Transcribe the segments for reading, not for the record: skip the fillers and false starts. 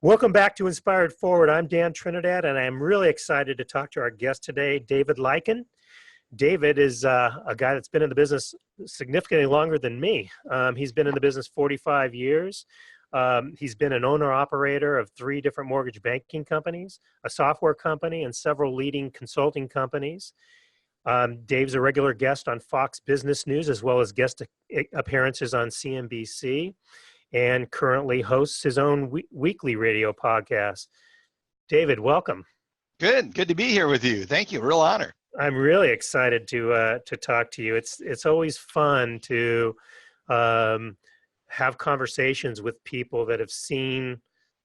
Welcome back to Inspired Forward. I'm Dan Trinidad, and I'm really excited to talk to our guest today, David Lykken. David is a guy that's been in the business significantly longer than me. He's been in the business 45 years. He's been an owner-operator of 3 different mortgage banking companies, a software company, and several leading consulting companies. Dave's a regular guest on Fox Business News, as well as guest appearances on CNBC, and currently hosts his own weekly radio podcast. David, welcome. Good to be here with you. Thank you. Real honor. I'm really excited to talk to you. It's always fun to have conversations with people that have seen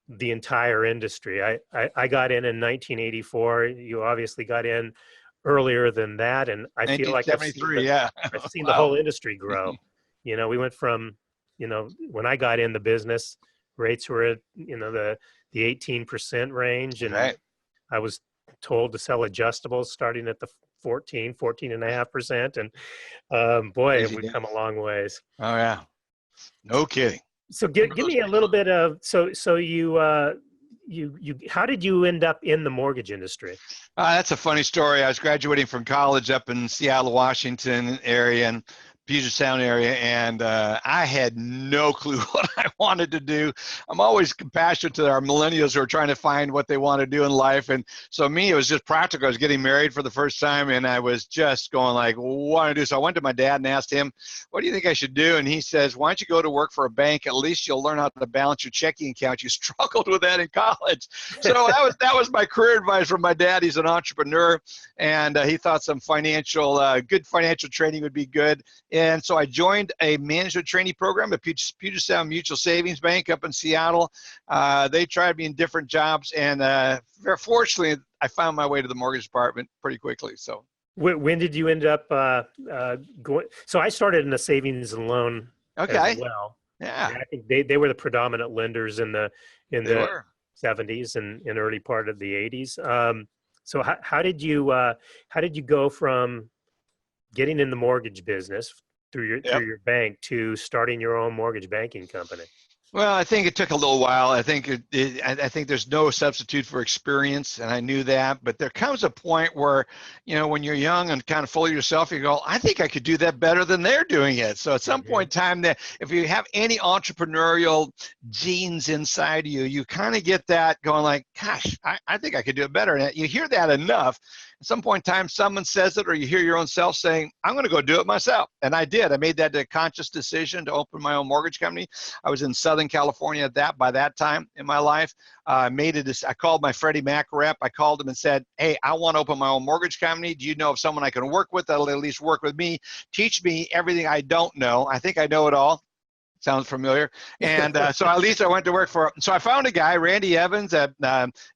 the entire industry. I got in 1984. You obviously got in earlier than that, and I feel like I've seen the whole industry grow. You know, we went from, when I got in the business, rates were at, the 18% range. And right. I was told to sell adjustables starting at the 14.5%. And boy, have we come a long ways. Oh yeah. No kidding. So give me a little bit of, so you how did you end up in the mortgage industry? That's a funny story. I was graduating from college up in Seattle, Washington area, and Puget Sound area, and I had no clue what I wanted to do. I'm always compassionate to our millennials who are trying to find what they want to do in life, and so me, it was just practical. I was getting married for the first time, and I was just going like, what do I do? So I went to my dad and asked him, what do you think I should do? And he says, why don't you go to work for a bank? At least you'll learn how to balance your checking account. You struggled with that in college. So that was my career advice from my dad. He's an entrepreneur, and he thought some good financial training would be good. And so I joined a management training program at Puget Sound Mutual Savings Bank up in Seattle. They tried me in different jobs, and very fortunately, I found my way to the mortgage department pretty quickly. So, when did you end up going? So I started in a savings and loan as well. Yeah, and I think they were the predominant lenders in the 70s and early part of the 80s. So how did you go from getting in the mortgage business through your bank to starting your own mortgage banking company? Well, I think it took a little while. I think I think there's no substitute for experience, and I knew that. But there comes a point where, when you're young and kind of full of yourself, you go, I think I could do that better than they're doing it. So at some point in time, that if you have any entrepreneurial genes inside you, you kind of get that going like, gosh, I think I could do it better. And you hear that enough. At some point in time, someone says it, or you hear your own self saying, I'm going to go do it myself. And I did. I made that a conscious decision to open my own mortgage company. I was in Southern California by that time in my life. I called my Freddie Mac rep. I called him and said, hey, I want to open my own mortgage company. Do you know of someone I can work with that'll at least work with me? Teach me everything I don't know. I think I know it all. Sounds familiar. And so at least I went to work so I found a guy, Randy Evans at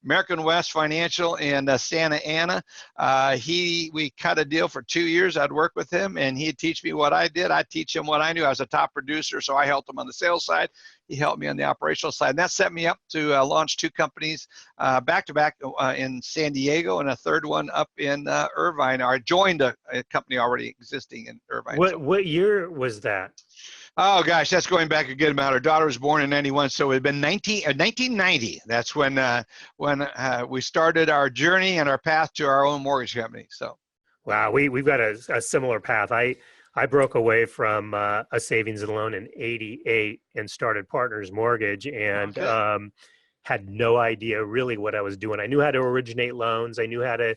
American West Financial in Santa Ana. We cut a deal for 2 years. I'd work with him, and he'd teach me what I did. I'd teach him what I knew. I was a top producer, so I helped him on the sales side. He helped me on the operational side. And that set me up to launch 2 companies back-to-back in San Diego, and a third one up in Irvine. I joined a company already existing in Irvine. What year was that? Oh gosh, that's going back a good amount. Our daughter was born in 91, so it had been 1990. That's when we started our journey and our path to our own mortgage company. So, wow, we've got a similar path. I broke away from a savings and loan in '88 and started Partners Mortgage, and had no idea really what I was doing. I knew how to originate loans. I knew how to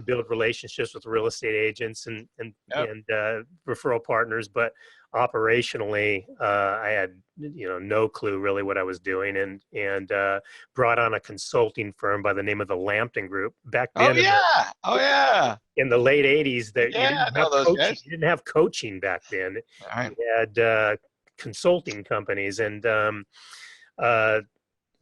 build relationships with real estate agents and referral partners, but operationally, I had no clue really what I was doing, and brought on a consulting firm by the name of the Lampton Group back then. In the late '80s, you didn't have coaching back then. Right. You had consulting companies, and I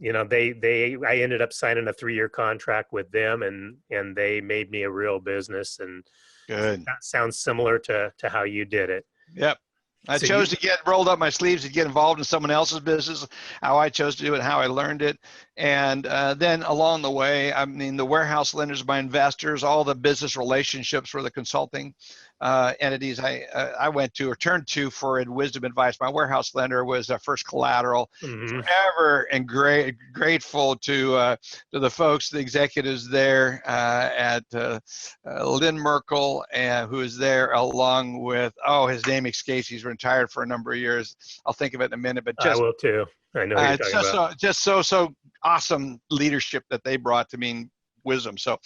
ended up signing a 3-year contract with them, and they made me a real business. And good. That sounds similar to how you did it. Yep. I chose to get rolled up my sleeves and get involved in someone else's business, how I chose to do it, how I learned it. And then along the way, the warehouse lenders, my investors, all the business relationships for the consulting. entities I went to or turned to for wisdom advice. My warehouse lender was First Collateral. Mm-hmm. Forever and grateful to the folks, the executives there at Lynn Merkel, who is there along with, his name escapes. He's retired for a number of years. I'll think of it in a minute, but I will too. I know who you're talking about. just so awesome leadership that they brought to me, and wisdom. So,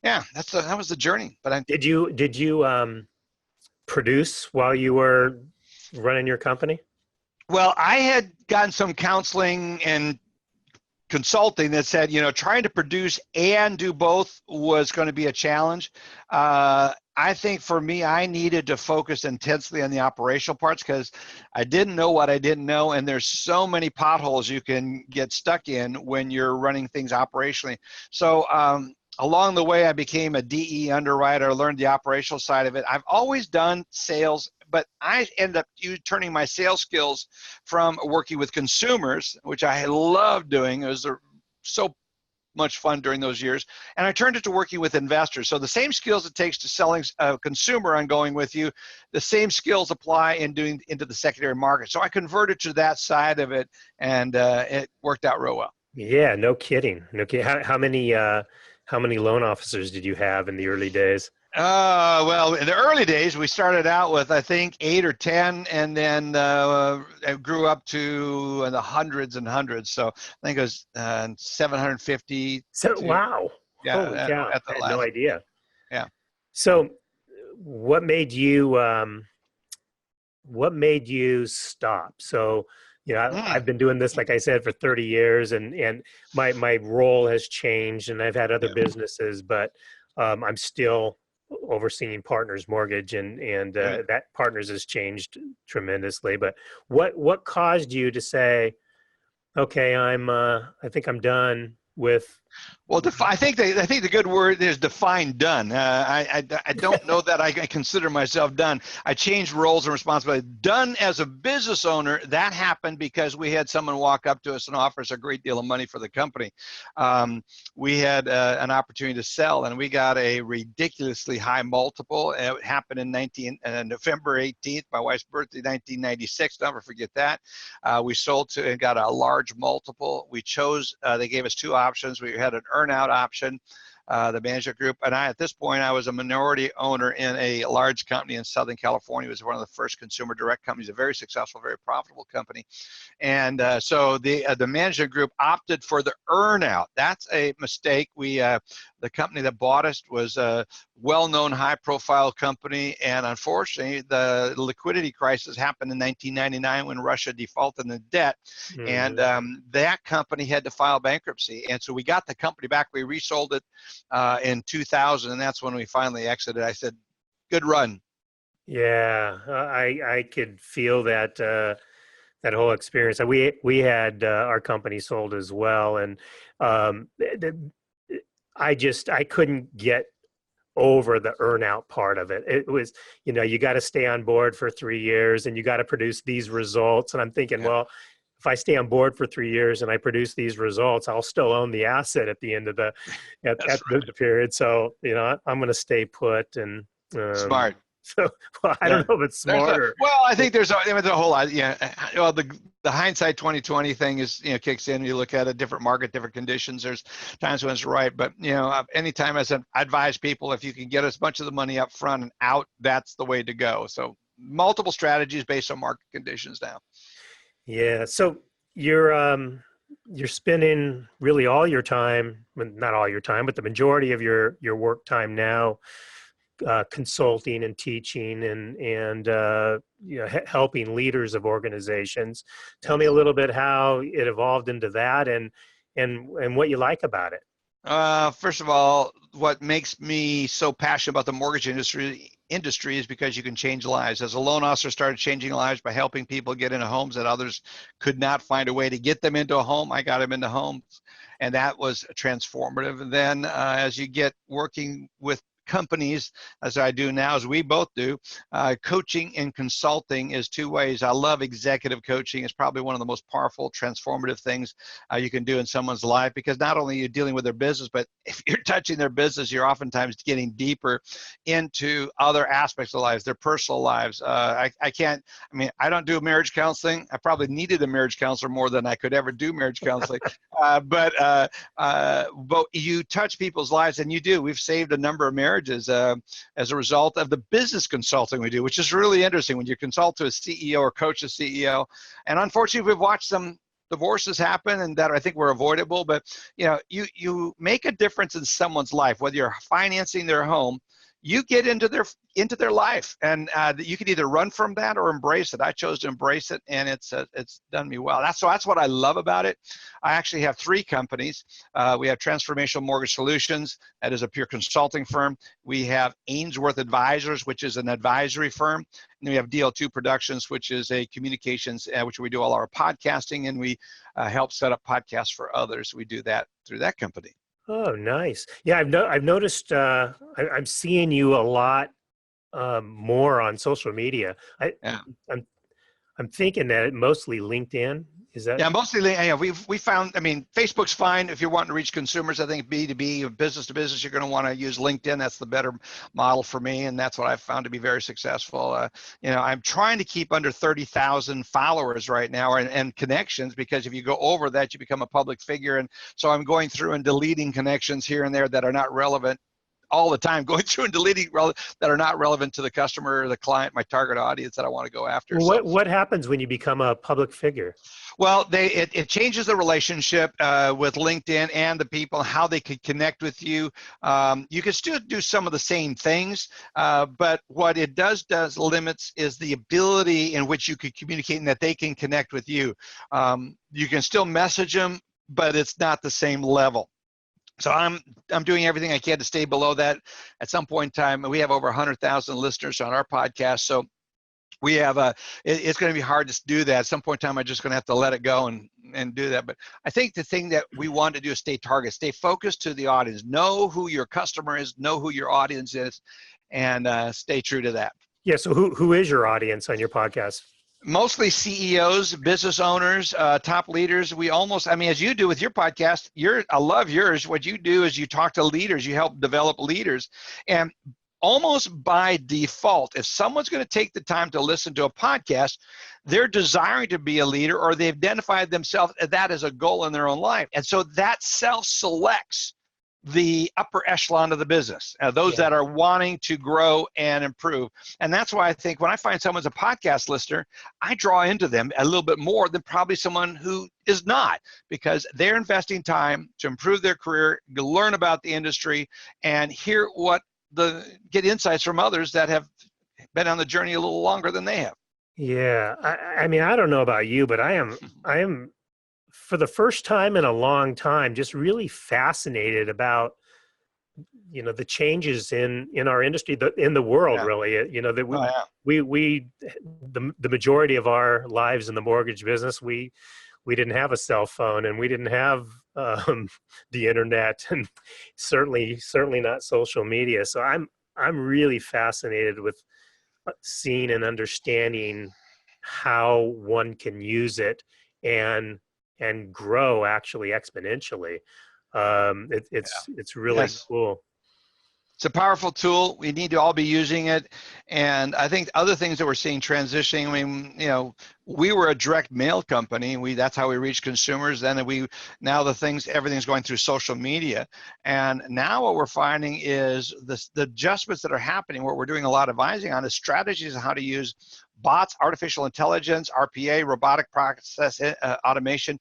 yeah, that was the journey. But did you produce while you were running your company? Well, I had gotten some counseling and consulting that said, trying to produce and do both was going to be a challenge. I think for me, I needed to focus intensely on the operational parts because I didn't know what I didn't know. And there's so many potholes you can get stuck in when you're running things operationally. So along the way, I became a DE underwriter, learned the operational side of it. I've always done sales, but I ended up turning my sales skills from working with consumers, which I love doing. It was so much fun during those years. And I turned it to working with investors. So the same skills it takes to selling a consumer ongoing with you, the same skills apply into the secondary market. So I converted to that side of it, and it worked out real well. Yeah, no kidding. No kidding. How many loan officers did you have in the early days? Well, in the early days, we started out with, I think, 8 or 10, and then it grew up to the hundreds and hundreds. So I think it was 750. So, wow. Yeah, Holy cow. at the I had no last. idea. Yeah. So what made you stop? So, I've been doing this, like I said, for 30 years, and my role has changed, and I've had other businesses, but I'm still overseeing Partners Mortgage, and Right. that Partners has changed tremendously. But what caused you to say, okay, I think I'm done with. Well, I think the good word is define done. I don't know that I consider myself done. I changed roles and responsibilities. Done as a business owner, that happened because we had someone walk up to us and offer us a great deal of money for the company. We had an opportunity to sell, and we got a ridiculously high multiple. It happened in November 18th, my wife's birthday, 1996. Never forget that. We sold to and got a large multiple. We chose. They gave us two options. We had an earn-out option, the management group, and at this point, I was a minority owner in a large company in Southern California. It was one of the first consumer direct companies, a very successful, very profitable company. And so the management group opted for the earn-out. That's a mistake. The company that bought us was a well-known, high-profile company, and unfortunately, the liquidity crisis happened in 1999 when Russia defaulted in debt, and that company had to file bankruptcy. And so we got the company back. We resold it in 2000, and that's when we finally exited. I said, "Good run." Yeah, I could feel that that whole experience. We had our company sold as well, and um, I couldn't get over the earnout part of it. It was, you got to stay on board for 3 years, and you got to produce these results. And I'm thinking, Yeah. well, if I stay on board for 3 years and I produce these results, I'll still own the asset at the end of at That's the period. So, I'm going to stay put. And smart. so, well, I don't know if it's smarter. I think there's a whole lot. Yeah. Well, the hindsight 2020 thing is, kicks in. You look at a different market, different conditions. There's times when it's right, but anytime I advise people, if you can get as much of the money up front and out, that's the way to go. So multiple strategies based on market conditions now. Yeah. So you're spending really all your time, well, not all your time, but the majority of your work time now consulting and teaching and helping leaders of organizations. Tell me a little bit how it evolved into that and what you like about it. First of all, what makes me so passionate about the mortgage industry is because you can change lives. As a loan officer, started changing lives by helping people get into homes that others could not find a way to get them into a home. I got them into homes, and that was transformative. And then as you get working with companies, as I do now, as we both do. Coaching and consulting is two ways. I love executive coaching. It's probably one of the most powerful, transformative things you can do in someone's life, because not only are you dealing with their business, but if you're touching their business, you're oftentimes getting deeper into other aspects of lives, their personal lives. I I don't do marriage counseling. I probably needed a marriage counselor more than I could ever do marriage counseling. But you touch people's lives, and you do. We've saved a number of marriages as a result of the business consulting we do, which is really interesting when you consult to a CEO or coach a CEO. And unfortunately, we've watched some divorces happen, and that I think were avoidable. But you make a difference in someone's life, whether you're financing their home. You get into their life, and you can either run from that or embrace it. I chose to embrace it, and it's done me well. That's what I love about it. I actually have 3 companies. We have Transformational Mortgage Solutions, that is a pure consulting firm. We have Ainsworth Advisors, which is an advisory firm. And then we have DL2 Productions, which is a communications, which we do all our podcasting, and we help set up podcasts for others. We do that through that company. Oh, nice. Yeah, I've noticed. I'm seeing you a lot more on social media. Yeah. I'm thinking that mostly LinkedIn. Is that? Yeah, mostly, we found, Facebook's fine if you're wanting to reach consumers. I think B2B, business to business, you're going to want to use LinkedIn. That's the better model for me, and that's what I've found to be very successful. I'm trying to keep under 30,000 followers right now and connections, because if you go over that, you become a public figure. And so I'm going through and deleting connections here and there that are not relevant all the time, going through and deleting that are not relevant to the customer, the client, my target audience that I want to go after. Well, what happens when you become a public figure? Well, it changes the relationship with LinkedIn and the people, how they could connect with you. You can still do some of the same things, but what it does limits is the ability in which you could communicate and that they can connect with you. You can still message them, but it's not the same level. So I'm doing everything I can to stay below that. At some point in time, we have over 100,000 listeners on our podcast. So we have it's going to be hard to do that. At some point in time, I'm just going to have to let it go and do that. But I think the thing that we want to do is stay targeted, stay focused to the audience, know who your customer is, know who your audience is, and stay true to that. Yeah. So who is your audience on your podcast? Mostly CEOs, business owners, top leaders. We almost, as you do with your podcast, I love yours. What you do is you talk to leaders, you help develop leaders. And almost by default, if someone's going to take the time to listen to a podcast, they're desiring to be a leader, or they've identified themselves as that as a goal in their own life. And so that self-selects the upper echelon of the business, those that are wanting to grow and improve. And that's why I think when I find someone's a podcast listener, I draw into them a little bit more than probably someone who is not, because they're investing time to improve their career, learn about the industry, and get insights from others that have been on the journey a little longer than they have. Yeah. I don't know about you, but I am for the first time in a long time, just really fascinated about, the changes in our industry, in the world, really, that the majority of our lives in the mortgage business, we didn't have a cell phone, and we didn't have the internet, and certainly not social media. So I'm really fascinated with seeing and understanding how one can use it and grow actually exponentially. It's really cool. It's a powerful tool. We need to all be using it. And I think other things that we're seeing transitioning, we were a direct mail company. That's how we reach consumers. Then everything's going through social media. And now what we're finding is the adjustments that are happening, what we're doing a lot of advising on, is strategies on how to use bots, artificial intelligence, RPA, robotic process automation,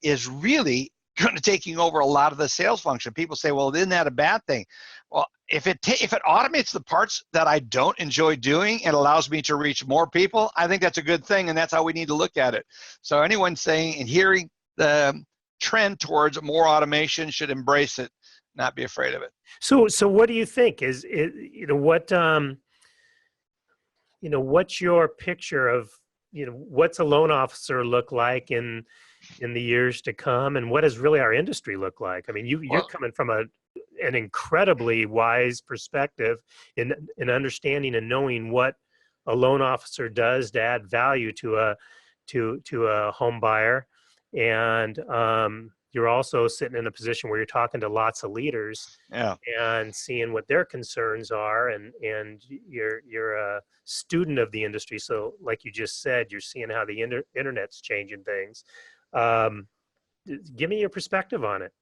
is really kind of taking over a lot of the sales function. People say, well, isn't that a bad thing? Well, if it automates the parts that I don't enjoy doing and allows me to reach more people, I think that's a good thing, and that's how we need to look at it. So anyone saying and hearing the trend towards more automation should embrace it, not be afraid of it. So what do you think? What's your picture of, what's a loan officer look like in the years to come, and what does really our industry look like? You're coming from an incredibly wise perspective in understanding and knowing what a loan officer does to add value to a home buyer. And you're also sitting in a position where you're talking to lots of leaders, Yeah. and seeing what their concerns are, and you're a student of the industry. So like you just said, you're seeing how the internet's changing things. Um, Give me your perspective on it.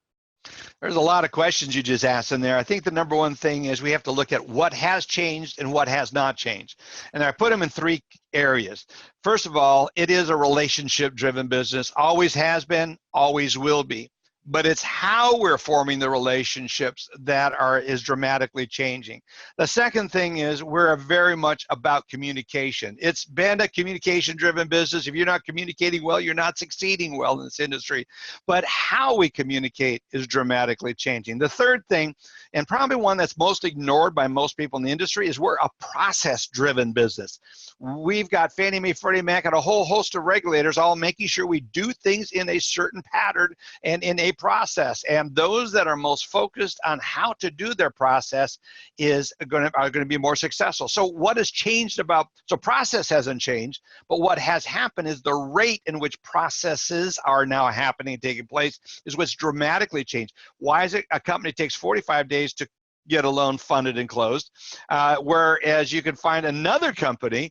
There's a lot of questions you just asked in there. I think the number one thing is we have to look at what has changed and what has not changed. And I put them in three areas. First of all, it is a relationship-driven business, always has been, always will be. But it's how we're forming the relationships that is dramatically changing. The second thing is we're very much about communication. It's been a communication-driven business. If you're not communicating well, you're not succeeding well in this industry. But how we communicate is dramatically changing. The third thing, and probably one that's most ignored by most people in the industry, is we're a process-driven business. We've got Fannie Mae, Freddie Mac, and a whole host of regulators all making sure we do things in a certain pattern and in a process. And those that are most focused on how to do their process are going to be more successful. So what has changed so process hasn't changed, but what has happened is the rate in which processes are now happening, taking place, is what's dramatically changed. Why is it a company takes 45 days to get a loan funded and closed, whereas you can find another company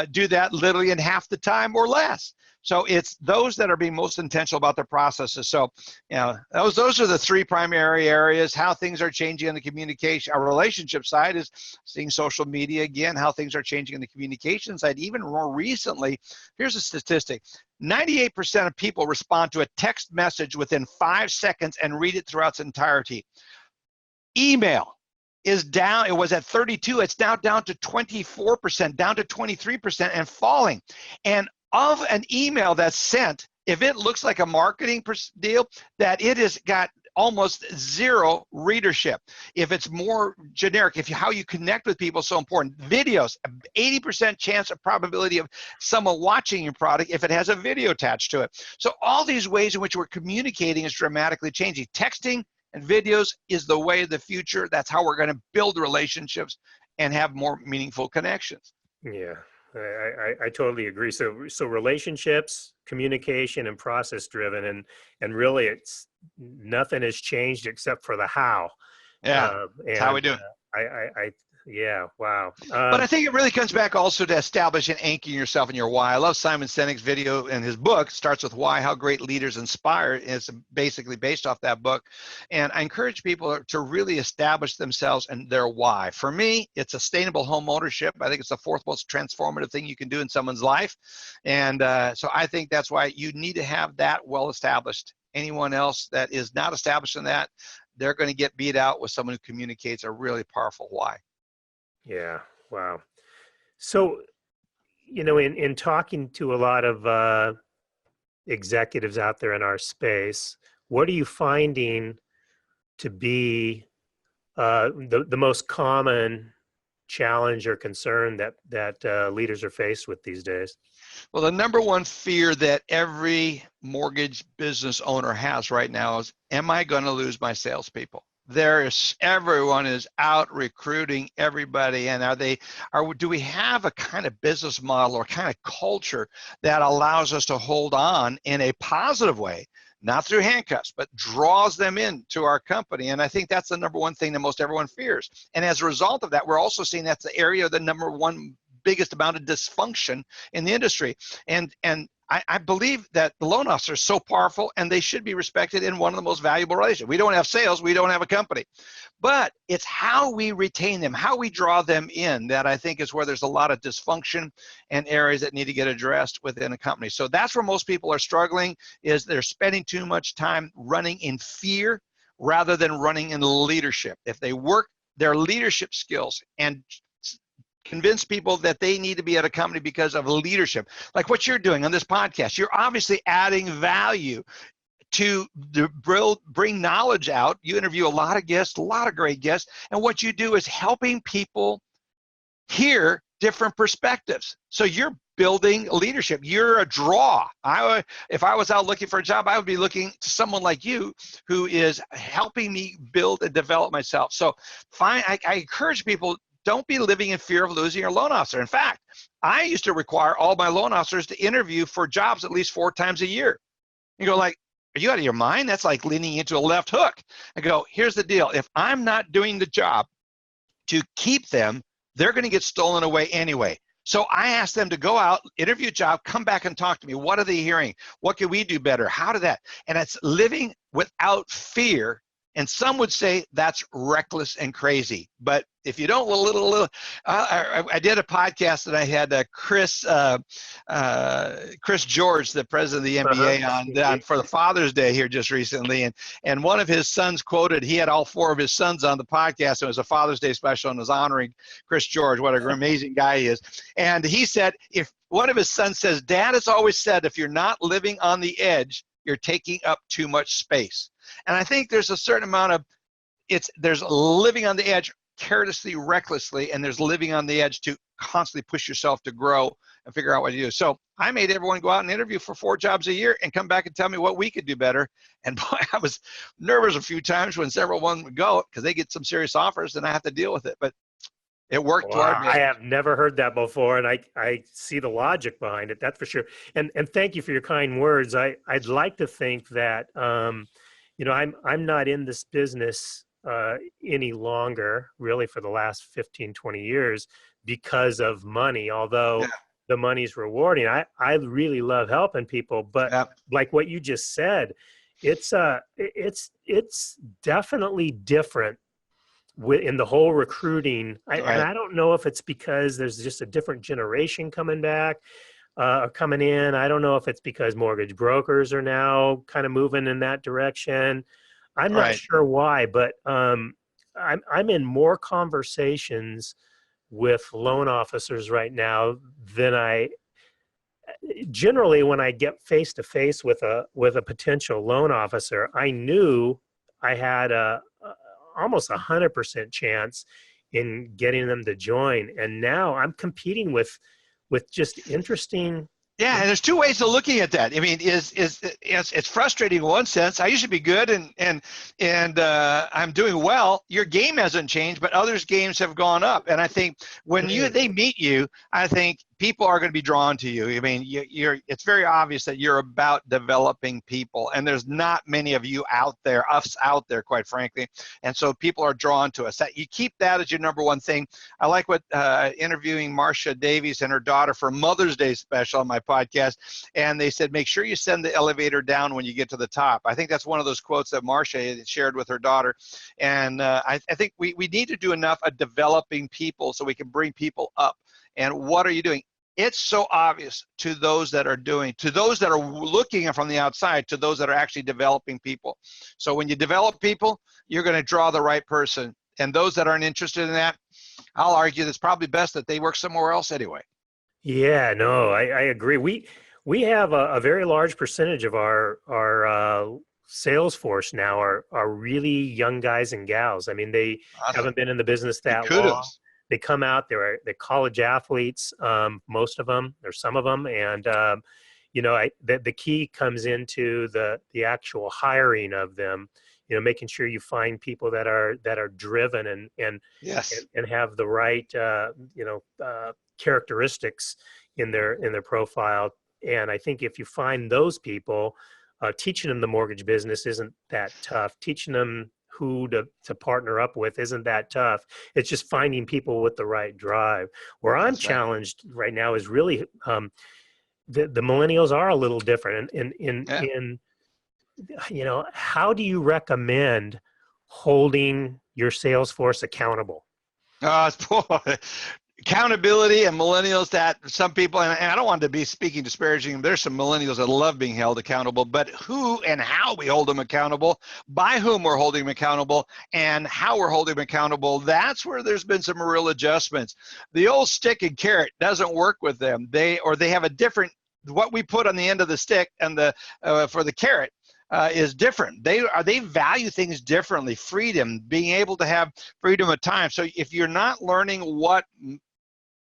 do that literally in half the time or less? So it's those that are being most intentional about their processes. So, those are the three primary areas. How things are changing on the communication, our relationship side is seeing social media again, how things are changing on the communication side. Even more recently, here's a statistic. 98% of people respond to a text message within 5 seconds and read it throughout its entirety. Email is down. It was at 32. It's now down to 24%, down to 23%, and falling. And of an email that's sent, if it looks like a marketing deal, that it has got almost zero readership. If it's more generic, how you connect with people is so important. Videos, 80% chance of probability of someone watching your product if it has a video attached to it. So all these ways in which we're communicating is dramatically changing. Texting and videos is the way of the future. That's how we're going to build relationships and have more meaningful connections. Yeah, I totally agree. So relationships, communication, and process driven, and really it's nothing has changed except for the how. Yeah, that's how we do it. Yeah, wow. But I think it really comes back also to establish and anchoring yourself in your why. I love Simon Sinek's video, and his book starts with Why, How Great Leaders Inspire. It's basically based off that book. And I encourage people to really establish themselves and their why. For me, it's sustainable home ownership. I think it's the fourth most transformative thing you can do in someone's life. And so I think that's why you need to have that well established. Anyone else that is not established in that, they're going to get beat out with someone who communicates a really powerful why. Yeah, wow. So, in talking to a lot of executives out there in our space, what are you finding to be the most common challenge or concern that leaders are faced with these days? Well, the number one fear that every mortgage business owner has right now is, am I going to lose my salespeople? Everyone is out recruiting everybody, and do we have a kind of business model or kind of culture that allows us to hold on in a positive way, not through handcuffs, but draws them into our company? And I think that's the number one thing that most everyone fears. And as a result of that, we're also seeing that's the area of the number one biggest amount of dysfunction in the industry. And I believe that the loan officer is so powerful, and they should be respected in one of the most valuable relationships. We don't have sales, we don't have a company. But it's how we retain them, how we draw them in, that I think is where there's a lot of dysfunction and areas that need to get addressed within a company. So that's where most people are struggling, is they're spending too much time running in fear rather than running in leadership. If they work their leadership skills and convince people that they need to be at a company because of leadership, like what you're doing on this podcast, you're obviously adding value to bring knowledge out. You interview a lot of guests, a lot of great guests, and what you do is helping people hear different perspectives. So you're building leadership. You're a draw. If I was out looking for a job, I would be looking to someone like you who is helping me build and develop myself. So I encourage people, don't be living in fear of losing your loan officer. In fact, I used to require all my loan officers to interview for jobs at least 4 times a year. You go like, are you out of your mind? That's like leaning into a left hook. I go, here's the deal. If I'm not doing the job to keep them, they're going to get stolen away anyway. So I asked them to go out, interview a job, come back and talk to me. What are they hearing? What can we do better? How did that? And it's living without fear. And some would say that's reckless and crazy. But if you don't, I did a podcast and I had Chris George, the president of the NBA, on for the Father's Day here just recently. And one of his sons quoted, he had all 4 of his sons on the podcast. It was a Father's Day special and was honoring Chris George. What an amazing guy he is. And he said, if one of his sons says, Dad has always said, if you're not living on the edge, you're taking up too much space. And I think there's a certain amount of, there's living on the edge carelessly, recklessly, and there's living on the edge to constantly push yourself to grow and figure out what to do. So I made everyone go out and interview for 4 jobs a year and come back and tell me what we could do better. And boy, I was nervous a few times when several one would go because they get some serious offers and I have to deal with it. But it worked. Wow, I have never heard that before, and I see the logic behind it. That's for sure. And thank you for your kind words. I'd like to think that I'm not in this business any longer, really, for the last 15, 20 years because of money. Although the money's rewarding, I really love helping people. But like what you just said, it's definitely different in the whole recruiting. And I don't know if it's because there's just a different generation coming back or coming in. I don't know if it's because mortgage brokers are now kind of moving in that direction. I'm not sure why, but I'm in more conversations with loan officers right now than I generally. When I get face to face with a potential loan officer, I knew I had almost 100% chance in getting them to join. And now I'm competing with just interesting. Yeah, and there's 2 ways of looking at that. I mean, it's frustrating in one sense. I used to be good and I'm doing well. Your game hasn't changed, but others' games have gone up. And I think when they meet you, I think people are going to be drawn to you. I mean, it's very obvious that you're about developing people, and there's not many of you out there, us out there, quite frankly. And so people are drawn to us. You keep that as your number one thing. I like what interviewing Marcia Davies and her daughter for Mother's Day special on my podcast, and they said, make sure you send the elevator down when you get to the top. I think that's one of those quotes that Marcia shared with her daughter. And I think we need to do enough of developing people so we can bring people up. And what are you doing? It's so obvious to those that are looking from the outside, to those that are actually developing people. So when you develop people, you're going to draw the right person. And those that aren't interested in that, I'll argue it's probably best that they work somewhere else anyway. Yeah, no, I agree. We have a very large percentage of our Salesforce now are really young guys and gals. I mean, they haven't been in the business that long. They come out, they're college athletes, most of them, or some of them. And, the key comes into the actual hiring of them, making sure you find people that are driven and have the right, characteristics in their profile. And I think if you find those people, teaching them the mortgage business isn't that tough. Teaching them who to partner up with isn't that tough. It's just finding people with the right drive. Where I'm challenged right now is really the millennials are a little different. In how do you recommend holding your Salesforce accountable? Accountability and millennials, that some people, and I don't want to be speaking disparaging, there's some millennials that love being held accountable, but who and how we hold them accountable, by whom we're holding them accountable, and how we're holding them accountable, that's where there's been some real adjustments. The old stick and carrot doesn't work with them. They have a different, what we put on the end of the stick and for the carrot is different. They value things differently. Freedom, being able to have freedom of time. So if you're not learning what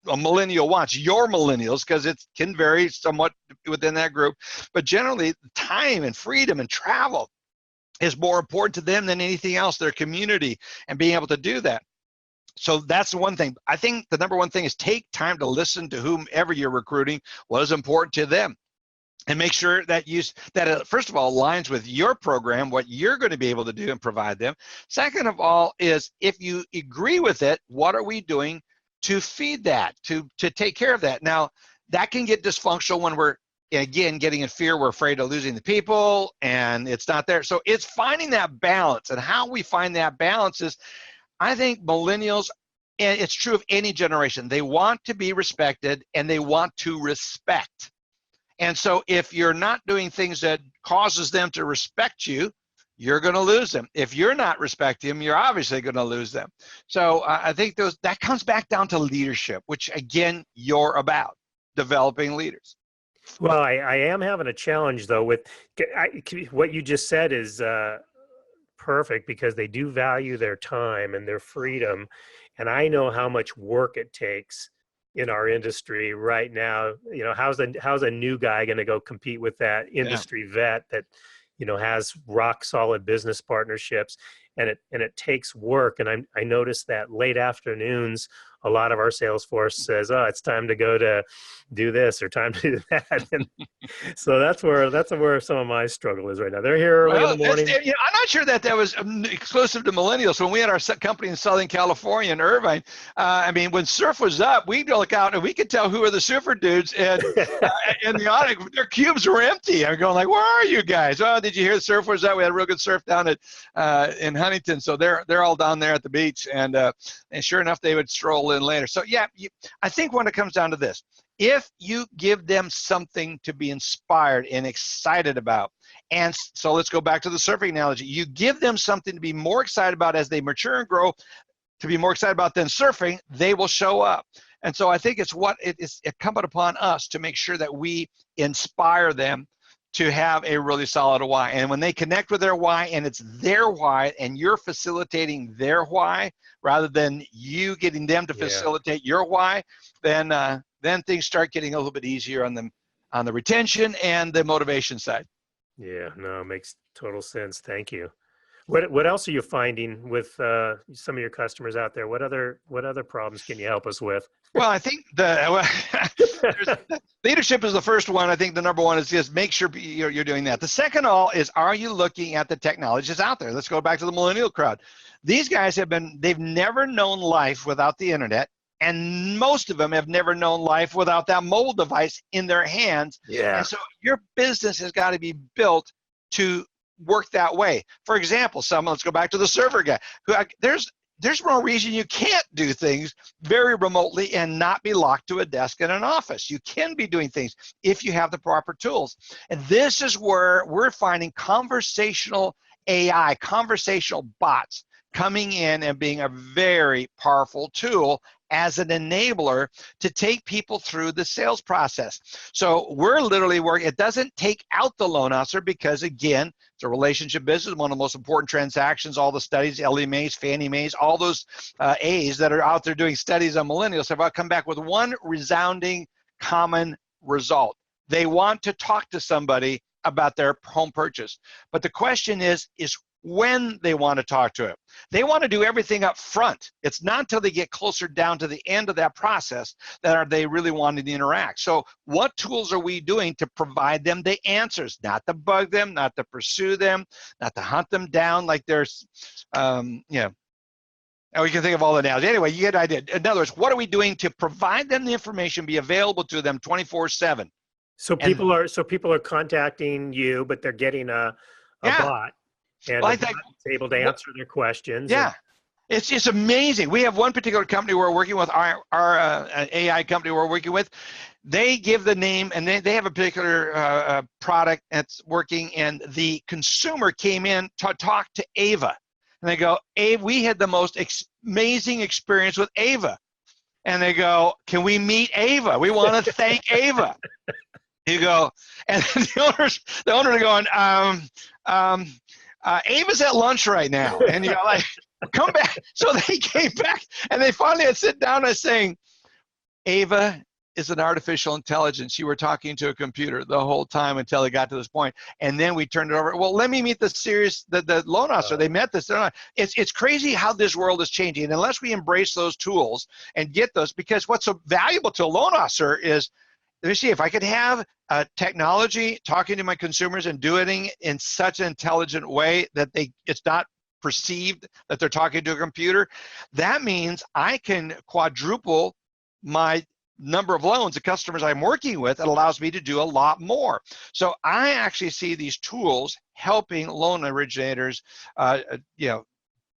a millennial wants, your millennials, because it can vary somewhat within that group. But generally, time and freedom and travel is more important to them than anything else, their community, and being able to do that. So that's the one thing. I think the number one thing is take time to listen to whomever you're recruiting, what is important to them, and make sure that first of all, aligns with your program, what you're going to be able to do and provide them. Second of all is, if you agree with it, what are we doing to feed that, to take care of that? Now, that can get dysfunctional when we're, again, getting in fear. We're afraid of losing the people and it's not there. So it's finding that balance, and how we find that balance is, I think millennials, and it's true of any generation, they want to be respected and they want to respect. And so if you're not doing things that causes them to respect you, you're going to lose them. If you're not respecting them, you're obviously going to lose them. So I think that comes back down to leadership, which again, you're about developing leaders. Well, I am having a challenge though with what you just said is perfect, because they do value their time and their freedom. And I know how much work it takes in our industry right now. You know, how's a new guy going to go compete with that industry vet that, you know, has rock solid business partnerships, and it takes work. And I noticed that late afternoons, a lot of our sales force says, "Oh, it's time to go to do this or time to do that." And so that's where some of my struggle is right now. They're here early in the morning. You know, I'm not sure that was exclusive to millennials. When we had our company in Southern California in Irvine, I mean, when surf was up, we'd look out and we could tell who are the surfer dudes, and in the audience, their cubes were empty. I'm going like, "Where are you guys? Oh, did you hear the surf was up? We had a real good surf down at in Huntington." So they're all down there at the beach, and sure enough, they would stroll in later. So yeah, I think when it comes down to this, if you give them something to be inspired and excited about, and so let's go back to the surfing analogy, you give them something to be more excited about as they mature and grow, to be more excited about than surfing, they will show up. And so I think it's incumbent upon us to make sure that we inspire them to have a really solid why. And when they connect with their why, and it's their why, and you're facilitating their why rather than you getting them to facilitate your why, then things start getting a little bit easier on the retention and the motivation side. Yeah, no, it makes total sense. Thank you. What else are you finding with some of your customers out there? What other problems can you help us with? Well, I think leadership is the first one. I think the number one is just make sure you're doing that. The second is, are you looking at the technologies out there? Let's go back to the millennial crowd. These guys they've never known life without the internet. And most of them have never known life without that mobile device in their hands. Yeah. And so your business has got to be built to work that way. For example, let's go back to the server guy. There's no reason you can't do things very remotely and not be locked to a desk in an office. You can be doing things if you have the proper tools. And this is where we're finding conversational AI, conversational bots coming in and being a very powerful tool as an enabler to take people through the sales process. So we're literally working, it doesn't take out the loan officer, because again, it's a relationship business, one of the most important transactions. All the studies, Ellie Mae's, Fannie Mae's, all those A's that are out there doing studies on millennials have come back with one resounding common result. They want to talk to somebody about their home purchase. But the question is when they want to talk to it. They want to do everything up front. It's not until they get closer down to the end of that process that are they really wanting to interact. So what tools are we doing to provide them the answers, not to bug them, not to pursue them, not to hunt them down like there's, and we can think of all the analogies. Anyway, you get an idea. In other words, what are we doing to provide them the information, be available to them 24/7? So people are contacting you, but they're getting a bot. And well, it's able to answer their questions. Yeah, it's amazing. We have one particular company we're working with, our AI company we're working with. They give the name, and they have a particular product that's working, and the consumer came in to talk to Ava. And they go, "Ava, we had the most amazing experience with Ava." And they go, "Can we meet Ava? We want to thank Ava." You go, and the owners are going, Ava's at lunch right now. And you're like, come back. So they came back, and they finally had sit down and saying, Ava is an artificial intelligence. You were talking to a computer the whole time until it got to this point. And then we turned it over. Well, let me meet the loan officer. They met this. It's crazy how this world is changing. And unless we embrace those tools and get those, because what's so valuable to a loan officer is, let me see, if I could have technology talking to my consumers and doing it in such an intelligent way that it's not perceived that they're talking to a computer, that means I can quadruple my number of loans, the customers I'm working with. It allows me to do a lot more. So I actually see these tools helping loan originators,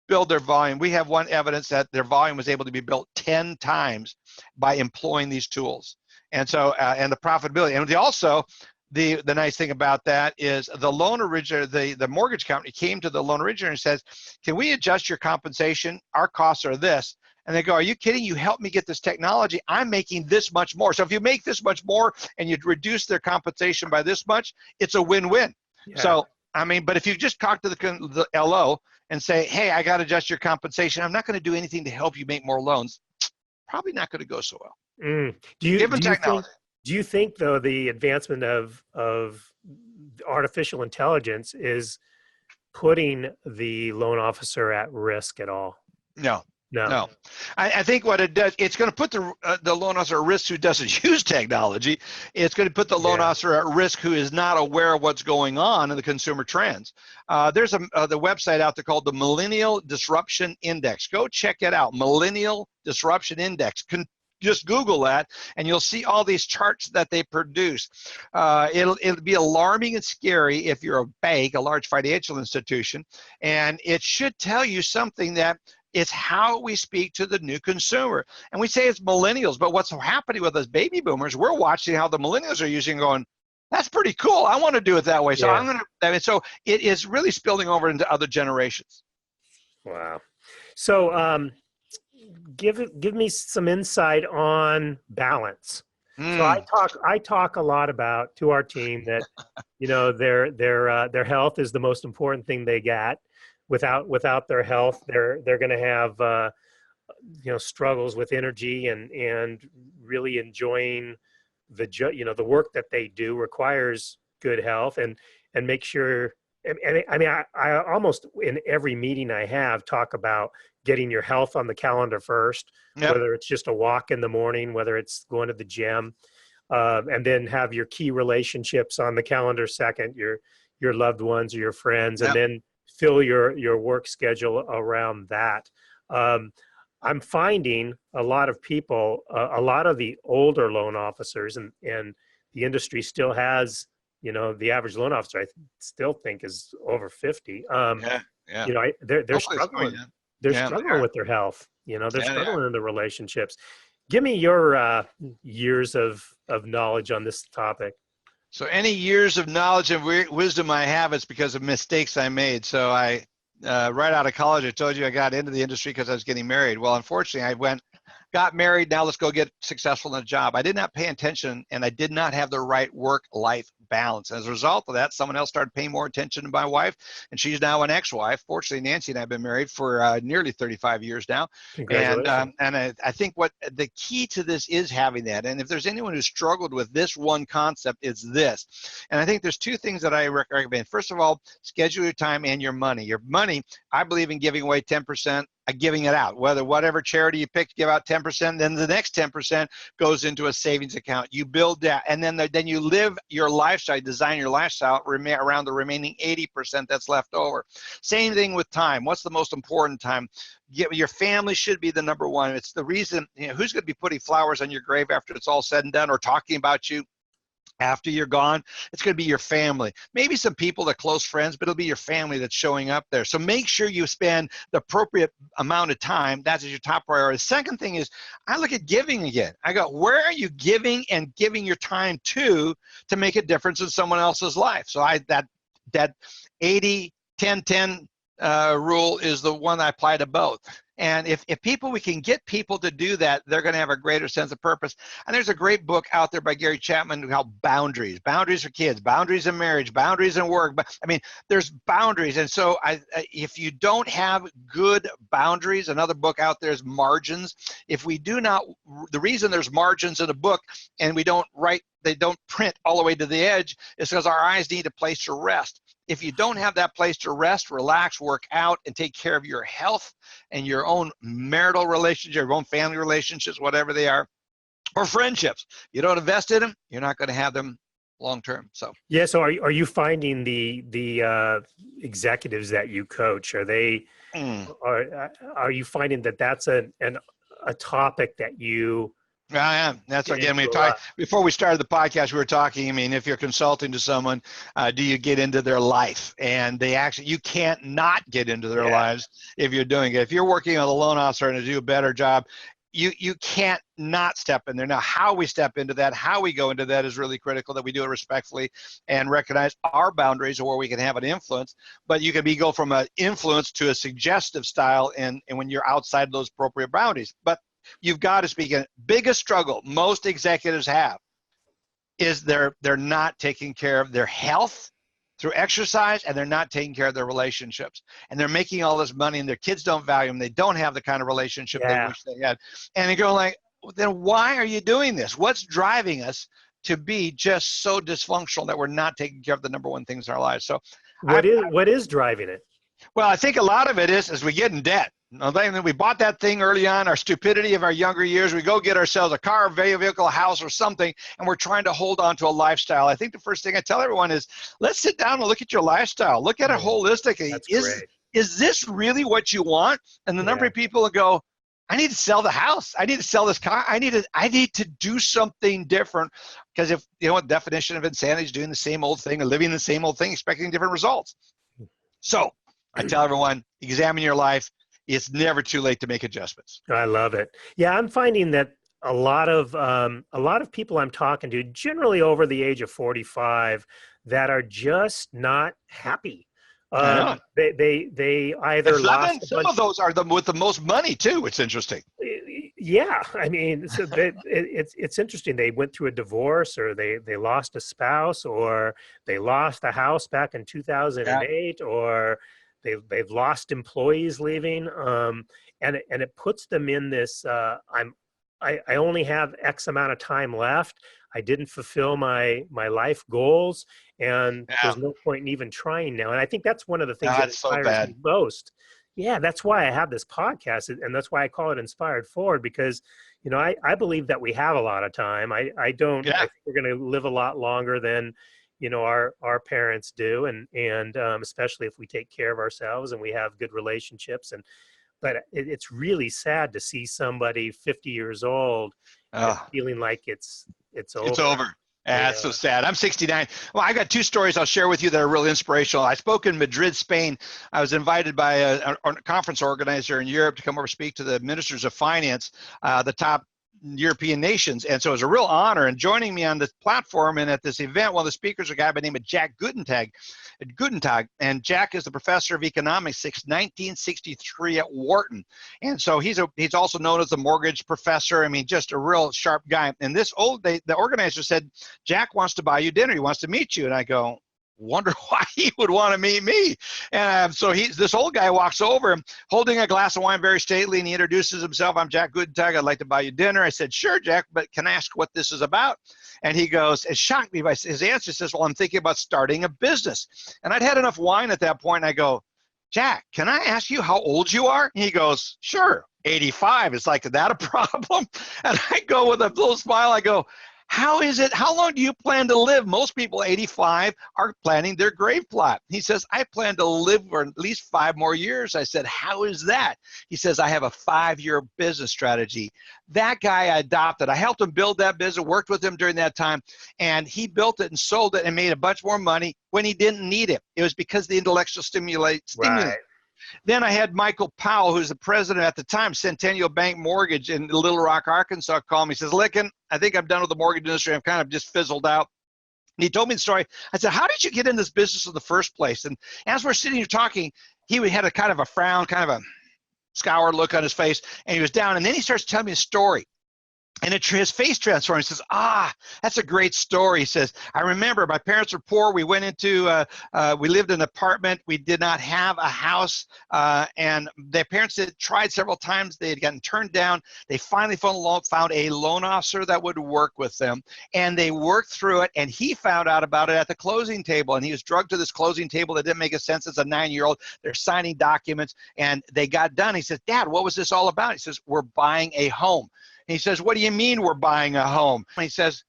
build their volume. We have one evidence that their volume was able to be built 10 times by employing these tools. And so, and the profitability. And also, the nice thing about that is the loan originator, the mortgage company came to the loan originator and says, can we adjust your compensation? Our costs are this. And they go, are you kidding? You helped me get this technology. I'm making this much more. So if you make this much more and you reduce their compensation by this much, it's a win-win. Yeah. So, I mean, but if you just talk to the LO and say, hey, I got to adjust your compensation, I'm not going to do anything to help you make more loans, probably not going to go so well. Do you think though the advancement of artificial intelligence is putting the loan officer at risk at all? No. I think what it does, it's going to put the loan officer at risk who doesn't use technology. It's going to put the loan officer at risk who is not aware of what's going on in the consumer trends. There's the website out there called the Millennial Disruption Index. Go check it out, Millennial Disruption Index. Just Google that, and you'll see all these charts that they produce. It'll be alarming and scary if you're a bank, a large financial institution, and it should tell you something that it's how we speak to the new consumer. And we say it's millennials, but what's happening with us baby boomers, we're watching how the millennials are using going, that's pretty cool. I want to do it that way. So so it is really spilling over into other generations. Wow. So give me some insight on balance. So I talk a lot about to our team that, their health is the most important thing they got. Without their health, they're going to have struggles with energy and really enjoying the work that they do requires good health and make sure. And I mean, I almost in every meeting I have talk about getting your health on the calendar first, whether it's just a walk in the morning, whether it's going to the gym, and then have your key relationships on the calendar second, your loved ones or your friends, and then fill your work schedule around that. I'm finding a lot of people, a lot of the older loan officers, and the industry still has, the average loan officer I still think is over 50. They're struggling. They're struggling with their health. They're struggling in the relationships. Give me your years of knowledge on this topic. So any years of knowledge and wisdom I have, it's because of mistakes I made. So I, right out of college, I told you I got into the industry because I was getting married. Well, unfortunately, I got married. Now let's go get successful in a job. I did not pay attention, and I did not have the right work-life balance. As a result of that, someone else started paying more attention to my wife, and she's now an ex-wife. Fortunately, Nancy and I have been married for nearly 35 years now. Congratulations. And I think what the key to this is having that. And if there's anyone who struggled with this one concept, it's this. And I think there's two things that I recommend. First of all, schedule your time and your money. Your money, I believe in giving away 10%. Giving it out, whatever charity you pick to give out 10%, then the next 10% goes into a savings account. You build that, and then you live your lifestyle, design your lifestyle around the remaining 80% that's left over. Same thing with time. What's the most important time? Your family should be the number one. It's the reason, who's going to be putting flowers on your grave after it's all said and done, or talking about you after you're gone? It's going to be your family. Maybe some people that are close friends, but it'll be your family that's showing up there. So make sure you spend the appropriate amount of time. That's your top priority. The second thing is, I look at giving again. I go, where are you giving and giving your time to make a difference in someone else's life? So that 80-10-10 rule is the one I apply to both. And if we can get people to do that, they're going to have a greater sense of purpose. And there's a great book out there by Gary Chapman called Boundaries for Kids, Boundaries in Marriage, Boundaries in Work. But I mean, there's boundaries. And so if you don't have good boundaries, another book out there is Margins. If we do not, the reason there's margins in a book and they don't print all the way to the edge is because our eyes need a place to rest. If you don't have that place to rest, relax, work out, and take care of your health and your own marital relationships, your own family relationships, whatever they are, or friendships, you don't invest in them, you're not going to have them long term. So yeah. So are you finding the executives that you coach, are you finding that that's a topic that you? Yeah, that's again, before we started the podcast, we were talking, I mean, if you're consulting to someone, do you get into their life? And you can't not get into their lives if you're doing it. If you're working on a loan officer and to do a better job, you can't not step in there. Now, how we step into that, how we go into that is really critical, that we do it respectfully and recognize our boundaries or where we can have an influence. But you can go from an influence to a suggestive style and when you're outside those appropriate boundaries. But you've got to speak. Biggest struggle most executives have is they're not taking care of their health through exercise, and they're not taking care of their relationships. And they're making all this money, and their kids don't value them. They don't have the kind of relationship they wish they had. And you go like, then why are you doing this? What's driving us to be just so dysfunctional that we're not taking care of the number one things in our lives? So what is driving it? Well, I think a lot of it is we get in debt. We bought that thing early on, our stupidity of our younger years. We go get ourselves a car, a vehicle, a house, or something, and we're trying to hold on to a lifestyle. I think the first thing I tell everyone is, let's sit down and look at your lifestyle. Look at it holistically. Is this really what you want? And the number of people that go, I need to sell the house. I need to sell this car. I need to do something different, because if you know what definition of insanity is, doing the same old thing or living the same old thing, expecting different results. So I tell everyone, examine your life. It's never too late to make adjustments. I love it. Yeah, I'm finding that a lot of people I'm talking to, generally over the age of 45, that are just not happy. They either lost. Some of those are with the most money too. It's interesting. Yeah, I mean, so it's interesting. They went through a divorce, or they lost a spouse, or they lost a house back in 2008, or they've lost employees leaving, and it puts them in this. I only have X amount of time left. I didn't fulfill my life goals, and there's no point in even trying now. And I think that's one of the things that inspires me most. Yeah, that's why I have this podcast, and that's why I call it Inspired Forward, because I believe that we have a lot of time. I think we're going to live a lot longer than our parents do, and especially if we take care of ourselves and we have good relationships. But it's really sad to see somebody 50 years old feeling like it's over. It's over. That's so sad. I'm 69. Well, I got two stories I'll share with you that are really inspirational. I spoke in Madrid, Spain. I was invited by a conference organizer in Europe to come over and speak to the ministers of finance, the top European nations. And so it was a real honor. And joining me on this platform and at this event, one of the speakers, a guy by the name of Jack Gutentag. And Jack is the professor of economics since 1963 at Wharton. And so he's also known as the mortgage professor. I mean, just a real sharp guy. And the organizer said, Jack wants to buy you dinner. He wants to meet you. And I go, wonder why he would want to meet me. And so this old guy walks over holding a glass of wine very stately, and he introduces himself. I'm Jack Gutentag. I'd like to buy you dinner. I said, sure, Jack, but can I ask what this is about? And he goes, it shocked me by his answer. He says, well, I'm thinking about starting a business. And I'd had enough wine at that point. And I go, Jack, can I ask you how old you are? And he goes, sure, 85. It's like, is that a problem? And I go with a little smile. I go, how long do you plan to live? Most people 85 are planning their grave plot. He says, I plan to live for at least 5 more years. I said, how is that? He says, I have a 5-year business strategy. That guy I adopted. I helped him build that business, worked with him during that time, and he built it and sold it and made a bunch more money when he didn't need it. It was because the intellectual stimulant. Right. Then I had Michael Powell, who's the president at the time, Centennial Bank Mortgage in Little Rock, Arkansas, called me. He says, Lykken, I think I'm done with the mortgage industry. I'm kind of just fizzled out. And he told me the story. I said, how did you get in this business in the first place? And as we're sitting here talking, he had a kind of a frown, kind of a scoured look on his face, and he was down. And then he starts telling me a story. And his face transforms. He says, that's a great story. He says, I remember my parents were poor. We went into, we lived in an apartment. We did not have a house. And their parents had tried several times. They had gotten turned down. They finally found a loan officer that would work with them. And they worked through it. And he found out about it at the closing table. And he was drugged to this closing table that didn't make a sense as a 9-year-old. They're signing documents. And they got done. He says, Dad, what was this all about? He says, we're buying a home. And he says, what do you mean we're buying a home? And he says,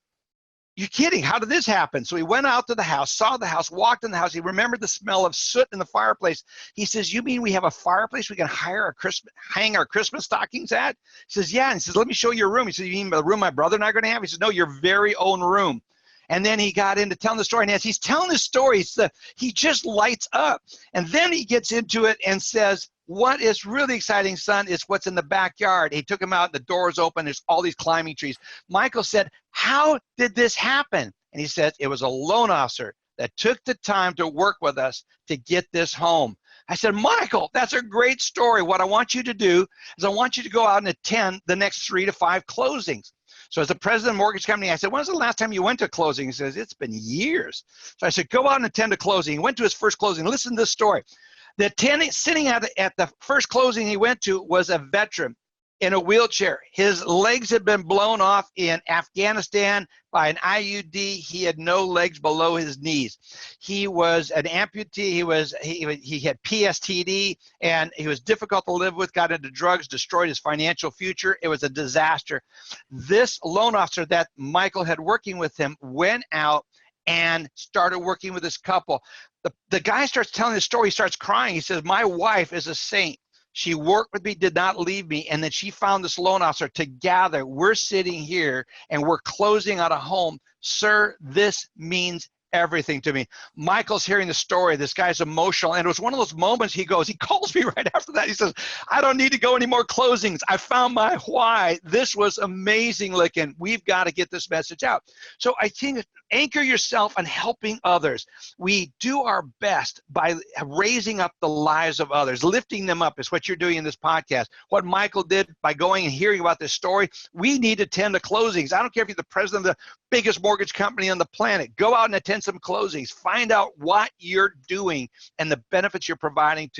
you're kidding. How did this happen? So he went out to the house, saw the house, walked in the house. He remembered the smell of soot in the fireplace. He says, you mean we have a fireplace we can hang our Christmas stockings at? He says, yeah. And he says, let me show you your room. He says, you mean the room my brother and I are going to have? He says, no, your very own room. And then he got into telling the story. And as he's telling the story, he just lights up. And then he gets into it and says, what is really exciting, son, is what's in the backyard. He took him out, the door's open, there's all these climbing trees. Michael said, how did this happen? And he said, it was a loan officer that took the time to work with us to get this home. I said, Michael, that's a great story. What I want you to do is I want you to go out and attend the next 3 to 5 closings. So as the president of the mortgage company, I said, when was the last time you went to a closing? He says, it's been years. So I said, go out and attend a closing. He went to his first closing. Listen to this story. The tenant sitting at the first closing he went to was a veteran in a wheelchair. His legs had been blown off in Afghanistan by an IUD. He had no legs below his knees. He was an amputee. He had PSTD, and he was difficult to live with, got into drugs, destroyed his financial future. It was a disaster. This loan officer that Michael had working with him went out and started working with this couple. The guy starts telling his story. He starts crying. He says, my wife is a saint. She worked with me, did not leave me, and then she found this loan officer. Together, we're sitting here, and we're closing on a home. Sir, this means everything to me. Michael's hearing the story. This guy's emotional, and it was one of those moments he calls me right after that. He says, I don't need to go any more closings. I found my why. This was amazing, Lykken. We've got to get this message out. So I think anchor yourself on helping others. We do our best by raising up the lives of others. Lifting them up is what you're doing in this podcast. What Michael did by going and hearing about this story, we need to attend the closings. I don't care if you're the president of the biggest mortgage company on the planet. Go out and attend some closings. Find out what you're doing and the benefits you're providing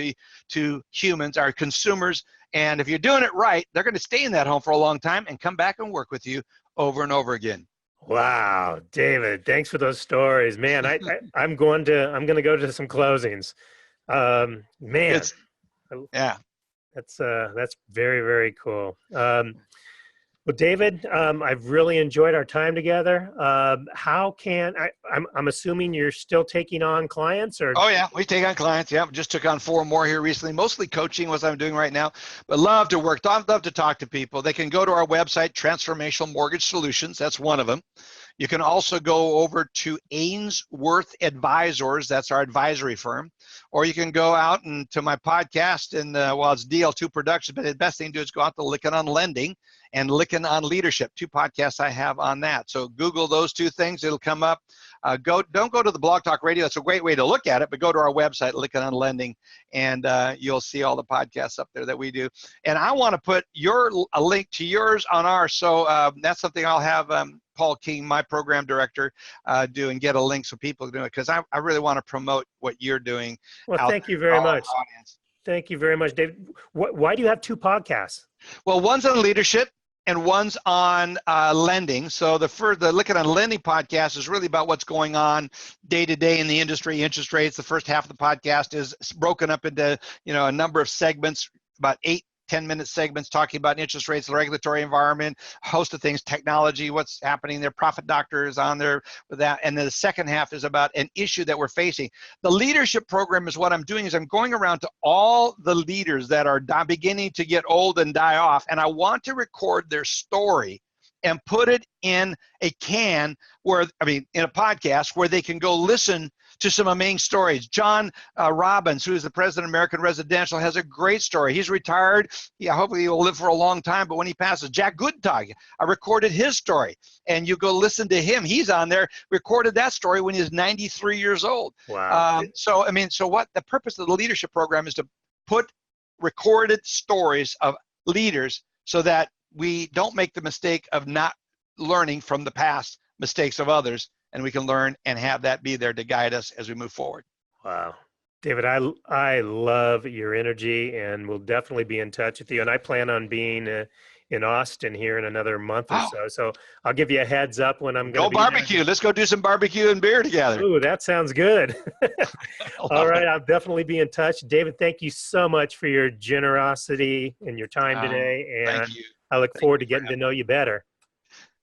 to humans, our consumers. And if you're doing it right, they're going to stay in that home for a long time and come back and work with you over and over again. Wow, David, thanks for those stories, man. I'm going to go to some closings. Man, yeah, that's very, very cool. Well, David, I've really enjoyed our time together. How can I'm assuming you're still taking on clients, or? Oh yeah, we take on clients. Yeah, just took on 4 more here recently. Mostly coaching, what I'm doing right now, but love to work. Love to talk to people. They can go to our website, Transformational Mortgage Solutions. That's one of them. You can also go over to Ainsworth Advisors. That's our advisory firm. Or you can go out and to my podcast, and it's DL2 Productions, but the best thing to do is go out to Lykken on Lending and Lykken on Leadership, 2 podcasts I have on that. So Google those 2 things. It'll come up. Don't go to the Blog Talk Radio. It's a great way to look at it, but go to our website, Lykken on Lending, and you'll see all the podcasts up there that we do. And I want to put a link to yours on ours. So that's something I'll have Paul King, my program director, do and get a link so people can do it, because I really want to promote what you're doing. Well, thank you very much. Thank you very much, David. Why do you have 2 podcasts? Well, one's on leadership and one's on lending. So the Lykken on Lending podcast is really about what's going on day to day in the industry, interest rates. The first half of the podcast is broken up into a number of segments, about 8-10-minute segments talking about interest rates, the regulatory environment, a host of things, technology, what's happening there. Profit Doctor is on there with that. And then the second half is about an issue that we're facing. The leadership program is what I'm doing is I'm going around to all the leaders that are beginning to get old and die off, and I want to record their story and put it in a in a podcast where they can go listen to some amazing stories. John Robbins, who is the president of American Residential, has a great story. He's retired. Hopefully he will live for a long time, but when he passes, Jack Goodtag, I recorded his story, and you go listen to him. He's on there, recorded that story when he was 93 years old. Wow. So what the purpose of the leadership program is to put recorded stories of leaders so that we don't make the mistake of not learning from the past mistakes of others, and we can learn and have that be there to guide us as we move forward. Wow. David, I love your energy, and we'll definitely be in touch with you. And I plan on being in Austin here in another month or Oh, so. So I'll give you a heads up when I'm going go to be there. barbecue. Let's go do some barbecue and beer together. Ooh, that sounds good. I All love right, it. I'll definitely be in touch. David, thank you so much for your generosity and your time today. Thank And you. I look Thank forward you to for getting to having know me. you better.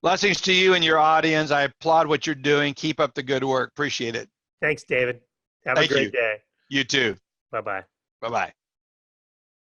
Blessings to you and your audience. I applaud what you're doing. Keep up the good work. Appreciate it. Thanks, David. Have a Thank great you. day. You too. Bye-bye. Bye-bye.